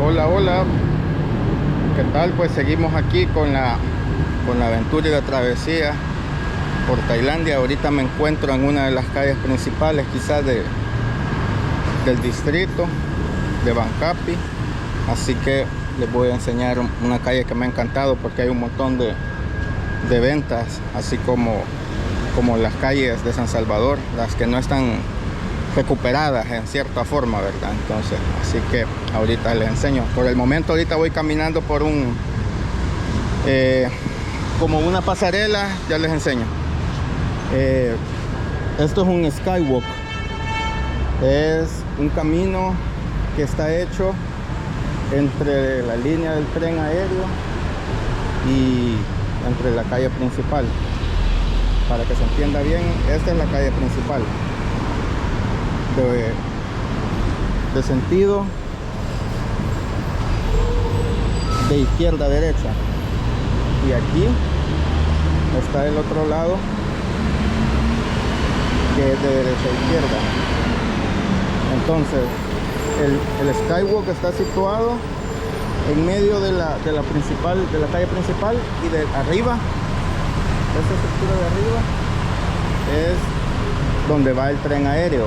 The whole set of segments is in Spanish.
Hola, hola. ¿Qué tal? Pues seguimos aquí con la aventura y la travesía por Tailandia. Ahorita me encuentro en una de las calles principales, quizás del distrito de Bang Kapi. Así que les voy a enseñar una calle que me ha encantado porque hay un montón de ventas, así como las calles de San Salvador, las que no están recuperadas en cierta forma, ¿verdad? Entonces, así que ahorita les enseño. Por el momento ahorita voy caminando por como una pasarela, ya les enseño. Esto es un skywalk, es un camino que está hecho entre la línea del tren aéreo y entre la calle principal. Para que se entienda bien, esta es la calle principal de sentido de izquierda a derecha, y aquí está el otro lado que es de derecha a izquierda. Entonces el skywalk está situado en medio de la principal, de la calle principal, y de arriba, esta estructura de arriba es donde va el tren aéreo.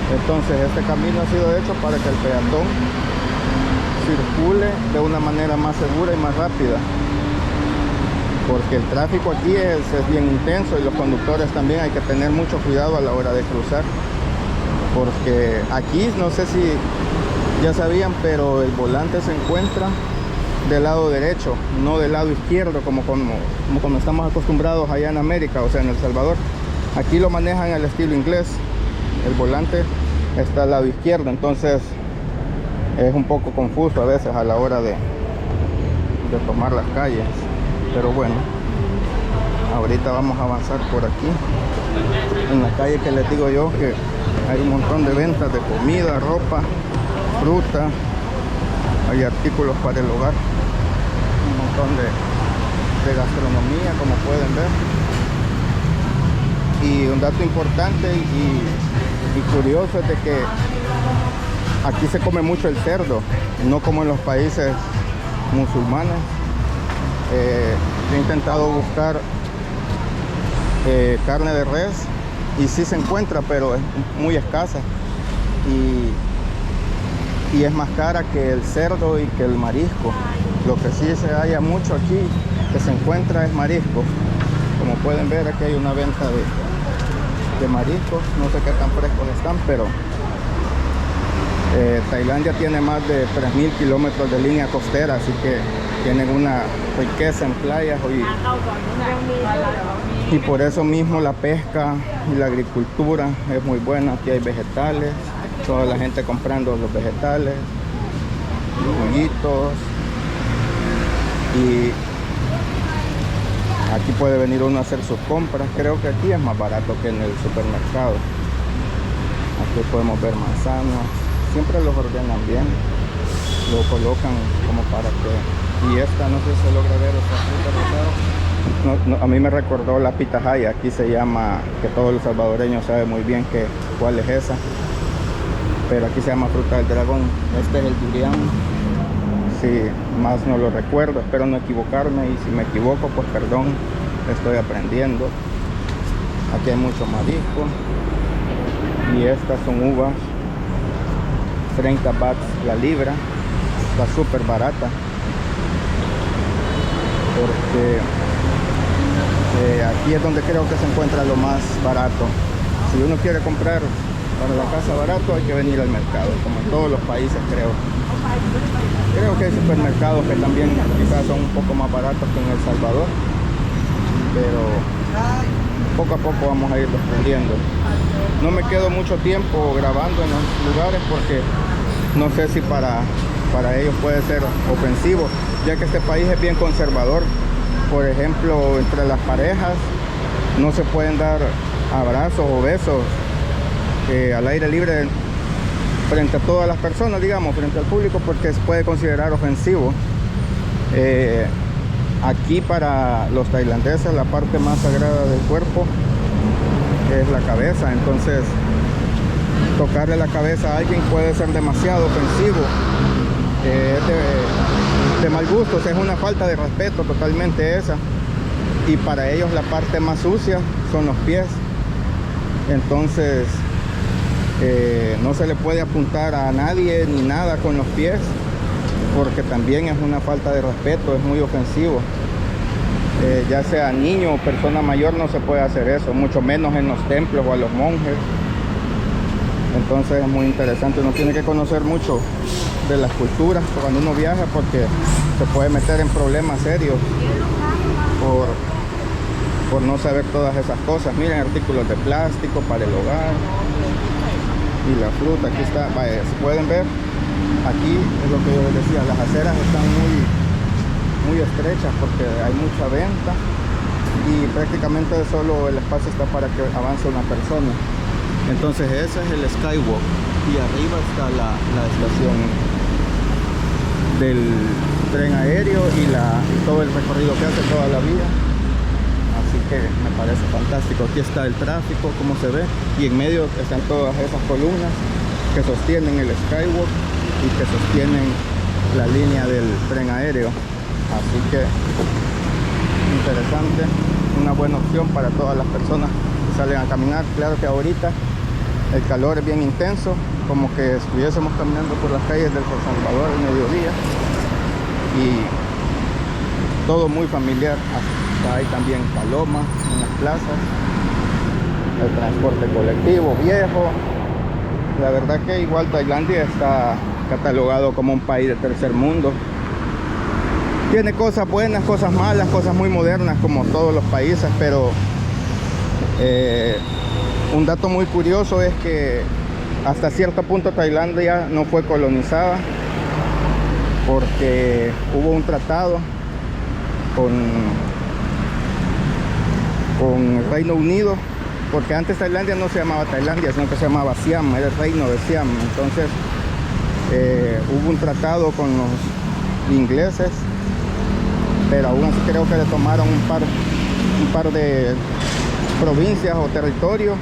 Entonces este camino ha sido hecho para que el peatón circule de una manera más segura y más rápida, porque el tráfico aquí es bien intenso, y los conductores también hay que tener mucho cuidado a la hora de cruzar, porque aquí, no sé si ya sabían, pero el volante se encuentra del lado derecho, no del lado izquierdo, como estamos acostumbrados allá en América, o sea en El Salvador. Aquí lo manejan al estilo inglés, el volante está al lado izquierdo, entonces es un poco confuso a veces a la hora de tomar las calles. Pero bueno, ahorita vamos a avanzar por aquí, en la calle que les digo yo que hay un montón de ventas de comida, ropa, fruta, hay artículos para el hogar, un montón de gastronomía, como pueden ver. Y un dato importante y curioso es de que aquí se come mucho el cerdo, no como en los países musulmanes. He intentado buscar carne de res y sí se encuentra, pero es muy escasa y es más cara que el cerdo y que el marisco. Lo que sí se halla mucho aquí que se encuentra es marisco. Como pueden ver, aquí hay una venta de mariscos, no sé qué tan frescos están, pero Tailandia tiene más de 3.000 kilómetros de línea costera, así que tienen una riqueza en playas, y por eso mismo la pesca y la agricultura es muy buena. Aquí hay vegetales, toda la gente comprando los vegetales, juguitos, y aquí puede venir uno a hacer sus compras. Creo que aquí es más barato que en el supermercado. Aquí podemos ver manzanas, siempre los ordenan bien, lo colocan como para que... Y esta, no sé si se logra ver esta fruta rosada. A mí me recordó la pitahaya, aquí se llama, que todos los salvadoreños saben muy bien cuál es esa, pero aquí se llama fruta del dragón. Este es el durián, si más no lo recuerdo, espero no equivocarme, y si me equivoco pues perdón, estoy aprendiendo. Aquí hay mucho marisco, y estas son uvas, 30 bahts la libra, está súper barata, porque aquí es donde creo que se encuentra lo más barato. Si uno quiere comprar para la casa barato, hay que venir al mercado, como en todos los países. Creo que hay supermercados que también quizás son un poco más baratos que en El Salvador, pero poco a poco vamos a ir aprendiendo. No me quedo mucho tiempo grabando en los lugares porque no sé si para ellos puede ser ofensivo, ya que este país es bien conservador. Por ejemplo, entre las parejas no se pueden dar abrazos o besos al aire libre frente a todas las personas, digamos, frente al público, porque se puede considerar ofensivo. Aquí para los tailandeses la parte más sagrada del cuerpo es la cabeza, entonces tocarle la cabeza a alguien puede ser demasiado ofensivo. es de mal gusto, o sea, es una falta de respeto totalmente esa. Y para ellos la parte más sucia son los pies. Entonces no se le puede apuntar a nadie ni nada con los pies, porque también es una falta de respeto, es muy ofensivo. Ya sea niño o persona mayor no se puede hacer eso, mucho menos en los templos o a los monjes. Entonces es muy interesante, uno tiene que conocer mucho de las culturas cuando uno viaja, porque se puede meter en problemas serios por no saber todas esas cosas. Miren, artículos de plástico para el hogar y la fruta. Aquí está, vaya, si pueden ver, aquí es lo que yo les decía, las aceras están muy estrechas porque hay mucha venta y prácticamente solo el espacio está para que avance una persona. Entonces ese es el Skywalk y arriba está la estación del tren aéreo y todo el recorrido que hace toda la vía. Así que me parece fantástico. Aquí está el tráfico, como se ve, y en medio están todas esas columnas que sostienen el Skywalk y que sostienen la línea del tren aéreo. Así que interesante, una buena opción para todas las personas que salen a caminar. Claro que ahorita el calor es bien intenso, como que estuviésemos caminando por las calles del San Salvador al mediodía, y todo muy familiar. Hasta hay también palomas en las plazas, el transporte colectivo viejo. La verdad que igual Tailandia está catalogado como un país de tercer mundo. Tiene cosas buenas, cosas malas, cosas muy modernas como todos los países, pero un dato muy curioso es que hasta cierto punto Tailandia no fue colonizada, porque hubo un tratado con el Reino Unido, porque antes Tailandia no se llamaba Tailandia, sino que se llamaba Siam, era el reino de Siam. Entonces hubo un tratado con los ingleses, pero aún así creo que le tomaron un par de provincias o territorios,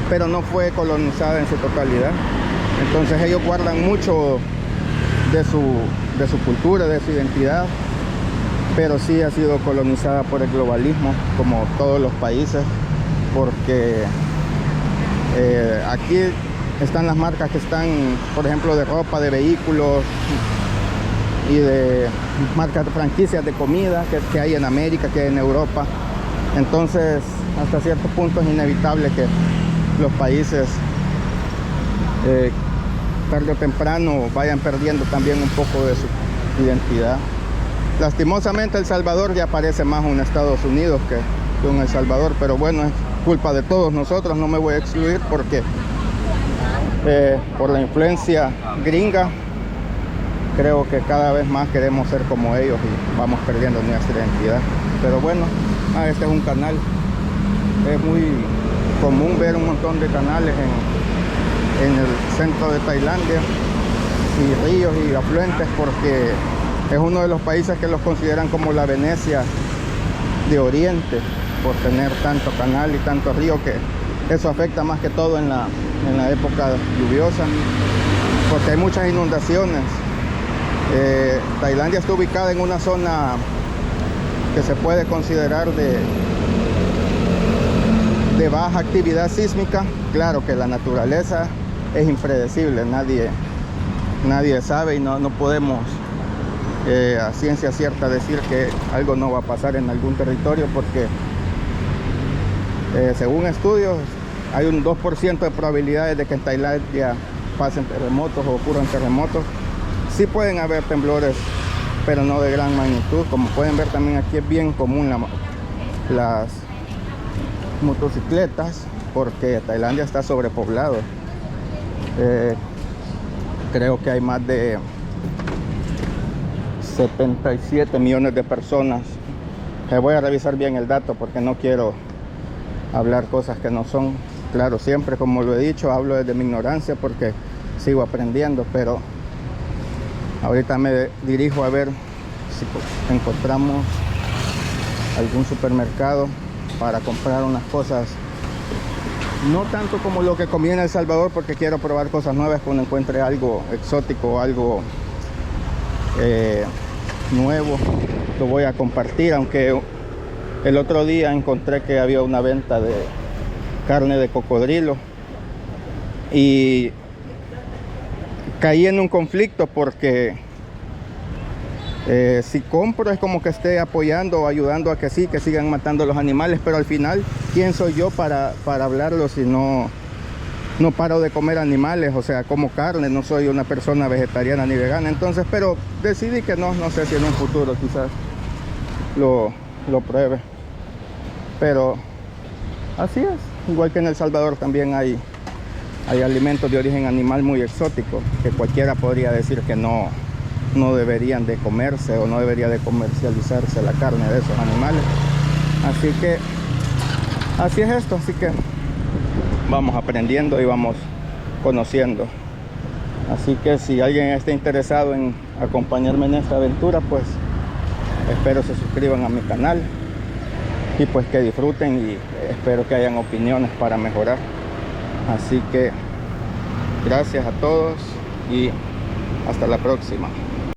pero no fue colonizada en su totalidad. Entonces ellos guardan mucho de su cultura, de su identidad, pero sí ha sido colonizada por el globalismo, como todos los países, porque aquí están las marcas que están, por ejemplo, de ropa, de vehículos y de marcas de franquicias de comida que hay en América, que hay en Europa. Entonces hasta cierto punto es inevitable que los países tarde o temprano vayan perdiendo también un poco de su identidad. Lastimosamente El Salvador ya parece más un Estados Unidos que un El Salvador, pero bueno, es culpa de todos nosotros, no me voy a excluir, porque por la influencia gringa creo que cada vez más queremos ser como ellos y vamos perdiendo nuestra identidad. Pero bueno, este es un canal. Es muy común ver un montón de canales en el centro de Tailandia, y ríos y afluentes, porque es uno de los países que los consideran como la Venecia de Oriente, por tener tanto canal y tanto río, que eso afecta más que todo en la época lluviosa, porque hay muchas inundaciones. Tailandia está ubicada en una zona que se puede considerar de baja actividad sísmica. Claro que la naturaleza es impredecible, nadie sabe, y no podemos a ciencia cierta decir que algo no va a pasar en algún territorio, porque según estudios hay un 2% de probabilidades de que en Tailandia pasen terremotos o ocurran terremotos. Sí pueden haber temblores, pero no de gran magnitud. Como pueden ver, también aquí es bien común las motocicletas, porque Tailandia está sobrepoblado. Creo que hay más de 77 millones de personas. Voy a revisar bien el dato porque no quiero hablar cosas que no son. Claro, siempre, como lo he dicho, hablo desde mi ignorancia porque sigo aprendiendo, pero ahorita me dirijo a ver si encontramos algún supermercado para comprar unas cosas, no tanto como lo que comí en El Salvador, porque quiero probar cosas nuevas cuando encuentre algo exótico, algo nuevo, lo voy a compartir, aunque el otro día encontré que había una venta de carne de cocodrilo y caí en un conflicto porque si compro es como que esté apoyando o ayudando a que sí, que sigan matando los animales, pero al final, ¿quién soy yo para hablarlo si no paro de comer animales? O sea, como carne, no soy una persona vegetariana ni vegana. Entonces, pero decidí que no sé si en un futuro quizás lo pruebe. Pero así es, igual que en El Salvador también hay alimentos de origen animal muy exóticos que cualquiera podría decir que no deberían de comerse o no debería de comercializarse la carne de esos animales. Así que así es esto, así que vamos aprendiendo y vamos conociendo. Así que si alguien está interesado en acompañarme en esta aventura, pues espero se suscriban a mi canal y pues que disfruten, y espero que hayan opiniones para mejorar. Así que gracias a todos y hasta la próxima.